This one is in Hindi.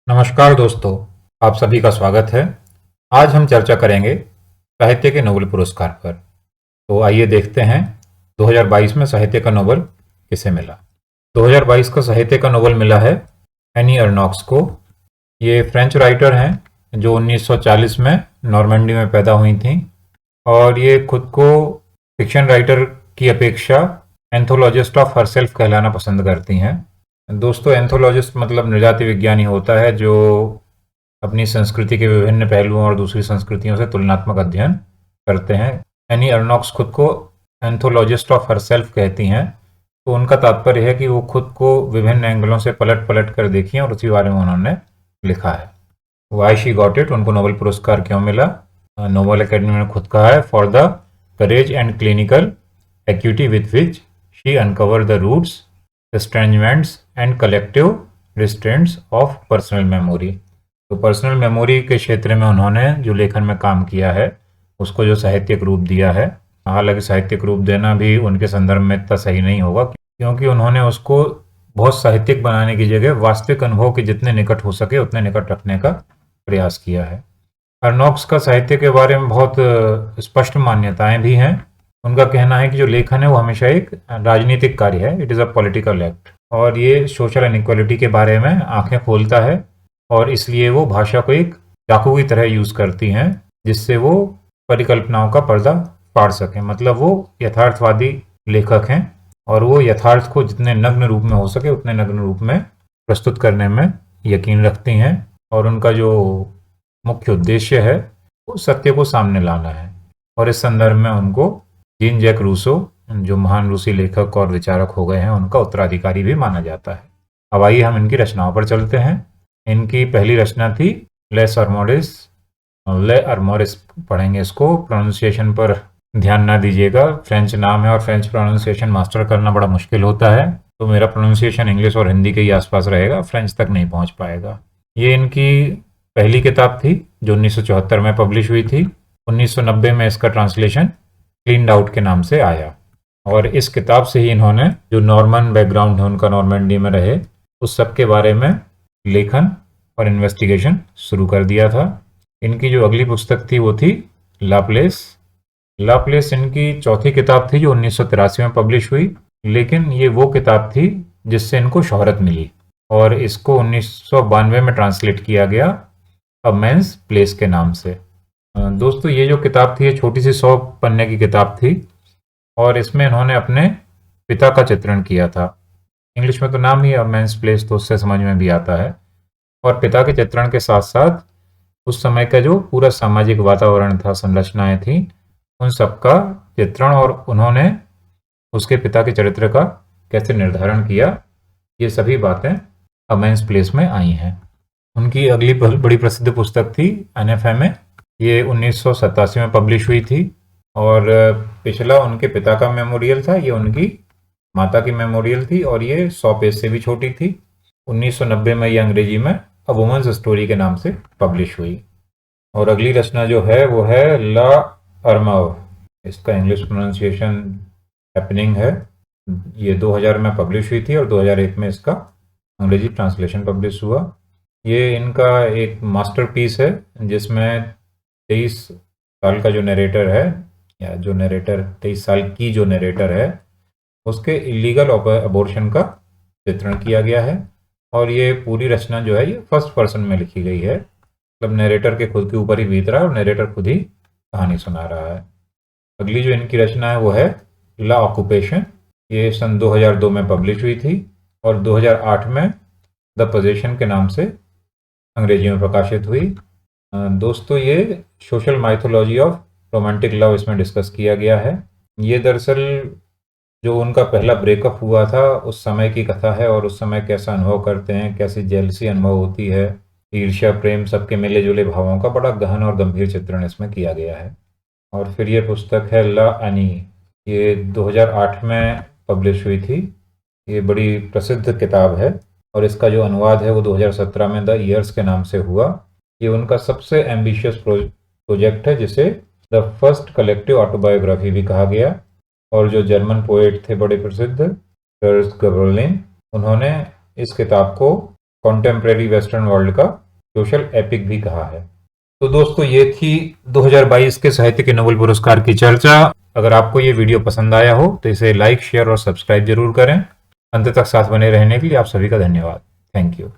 नमस्कार दोस्तों, आप सभी का स्वागत है। आज हम चर्चा करेंगे साहित्य के नोबेल पुरस्कार पर। तो आइए देखते हैं 2022 में साहित्य का नोबेल किसे मिला। 2022 का साहित्य का नोबेल मिला है एनी अर्नोक्स को। ये फ्रेंच राइटर हैं जो 1940 में नॉर्मंडी में पैदा हुई थीं और ये खुद को फिक्शन राइटर की अपेक्षा एंथोलॉजिस्ट ऑफ हरसेल्फ कहलाना पसंद करती हैं। दोस्तों, एंथोलॉजिस्ट मतलब नृजाति विज्ञानी होता है जो अपनी संस्कृति के विभिन्न पहलुओं और दूसरी संस्कृतियों से तुलनात्मक अध्ययन करते हैं। एनी अर्नोक्स खुद को एंथोलॉजिस्ट ऑफ हरसेल्फ कहती हैं, तो उनका तात्पर्य है कि वो खुद को विभिन्न एंगलों से पलट पलट कर देखी और उसी बारे में उन्होंने लिखा है। वाई शी गॉट इट, उनको नोबेल पुरस्कार क्यों मिला? नोबेल अकेडमी ने खुद कहा है, for the courage and clinical acuity with which she uncover the roots, estrangements and collective restraints of personal memory. तो पर्सनल मेमोरी के क्षेत्र में उन्होंने जो लेखन में काम किया है उसको जो साहित्यिक रूप दिया है। हालांकि साहित्यिक रूप देना भी उनके संदर्भ में इतना सही नहीं होगा, क्योंकि उन्होंने उसको बहुत साहित्यिक बनाने की जगह वास्तविक अनुभव के जितने निकट हो सके उतने निकट रखने का प्रयास किया है। अर्नोक्स का साहित्य के बारे में बहुत स्पष्ट मान्यताएं भी हैं। उनका कहना है कि जो लेखन है वो हमेशा एक राजनीतिक कार्य है, it is a political act, और ये सोशल इनइक्वालिटी के बारे में आंखें खोलता है और इसलिए वो भाषा को एक चाकू की तरह यूज़ करती हैं जिससे वो परिकल्पनाओं का पर्दा फाड़ सकें। मतलब वो यथार्थवादी लेखक हैं और वो यथार्थ को जितने नग्न रूप में हो सके उतने नग्न रूप में प्रस्तुत करने में यकीन रखती हैं और उनका जो मुख्य उद्देश्य है वो सत्य को सामने लाना है। और इस संदर्भ में उनको जीन जैक रूसो, जो महान रूसी लेखक और विचारक हो गए हैं, उनका उत्तराधिकारी भी माना जाता है। अब आइए हम इनकी रचनाओं पर चलते हैं। इनकी पहली रचना थी लेस अरमोरिस। ले अरमोरिस पढ़ेंगे इसको, प्रोनाउंसिएशन पर ध्यान ना दीजिएगा, फ्रेंच नाम है और फ्रेंच प्रोनाउंसिएशन मास्टर करना बड़ा मुश्किल होता है, तो मेरा प्रोनाउंसिएशन इंग्लिश और हिंदी के ही आसपास रहेगा, फ्रेंच तक नहीं पहुंच पाएगा। ये इनकी पहली किताब थी जो 1974 में पब्लिश हुई थी। 1990 में इसका ट्रांसलेशन क्लीन्ड आउट के नाम से आया और इस किताब से ही इन्होंने जो नॉर्मन बैकग्राउंड है उनका, नॉर्मंडी में रहे, उस सब के बारे में लेखन और इन्वेस्टिगेशन शुरू कर दिया था। इनकी जो अगली पुस्तक थी वो थी लाप्लेस। लाप्लेस इनकी चौथी किताब थी जो 1983 में पब्लिश हुई, लेकिन ये वो किताब थी जिससे इनको शोहरत मिली और इसको 1992 में ट्रांसलेट किया गया अ मेंस प्लेस के नाम से। दोस्तों, ये जो किताब थी ये छोटी सी 100 पन्ने की किताब थी और इसमें इन्होंने अपने पिता का चित्रण किया था। इंग्लिश में तो नाम ही अ मेंस प्लेस, तो उससे समझ में भी आता है। और पिता के चित्रण के साथ साथ उस समय का जो पूरा सामाजिक वातावरण था, संरचनाएं थी, उन सब का चित्रण और उन्होंने उसके पिता के चरित्र का कैसे निर्धारण किया, ये सभी बातें अ मेंस प्लेस में आई हैं। उनकी अगली बड़ी प्रसिद्ध पुस्तक थी एनएफएमए। ये 1987 में पब्लिश हुई थी और पिछला उनके पिता का मेमोरियल था, ये उनकी माता की मेमोरियल थी और ये 100 पेज से भी छोटी थी। 1990 में ये अंग्रेजी में अ वुमन्स स्टोरी के नाम से पब्लिश हुई। और अगली रचना जो है वो है ला अरमव। इसका इंग्लिश प्रोनाउंसिएशन हैपनिंग है। ये 2000 में पब्लिश हुई थी और 2001 में इसका अंग्रेजी ट्रांसलेशन पब्लिश हुआ। ये इनका एक मास्टरपीस है जिसमें 23 साल का जो नरेटर है, या जो नरेटर 23 साल की जो नरेटर है, उसके इलीगल अबॉर्शन का चित्रण किया गया है। और ये पूरी रचना जो है ये फर्स्ट पर्सन में लिखी गई है, मतलब नरेटर के खुद के ऊपर ही बीत रहा है और नरेटर खुद ही कहानी सुना रहा है। अगली जो इनकी रचना है वो है ला ऑक्यूपेशन। ये सन 2002 में पब्लिश हुई थी और 2008 में द पोजीशन के नाम से अंग्रेजी में प्रकाशित हुई। दोस्तों, ये social mythology of romantic love इसमें डिस्कस किया गया है। ये दरअसल जो उनका पहला ब्रेकअप हुआ था उस समय की कथा है और उस समय कैसा अनुभव करते हैं, कैसी जेलसी अनुभव होती है, ईर्ष्या, प्रेम, सबके मिले जुले भावों का बड़ा गहन और गंभीर चित्रण इसमें किया गया है। और फिर ये पुस्तक है ला एनी। ये 2008 में पब्लिश हुई थी। ये बड़ी प्रसिद्ध किताब है और इसका जो अनुवाद है वो 2017 में द ईयर्स के नाम से हुआ। ये उनका सबसे एम्बिशियस प्रोजेक्ट है जिसे द फर्स्ट कलेक्टिव ऑटोबायोग्राफी भी कहा गया। और जो जर्मन पोएट थे बड़े प्रसिद्ध कर्स गबर्लिन, उन्होंने इस किताब को कॉन्टेम्प्रेरी वेस्टर्न वर्ल्ड का सोशल एपिक भी कहा है। तो दोस्तों ये थी 2022 के साहित्य के नोबेल पुरस्कार की चर्चा। अगर आपको ये वीडियो पसंद आया हो तो इसे लाइक, शेयर और सब्सक्राइब जरूर करें। अंत तक साथ बने रहने के लिए आप सभी का धन्यवाद। Thank you.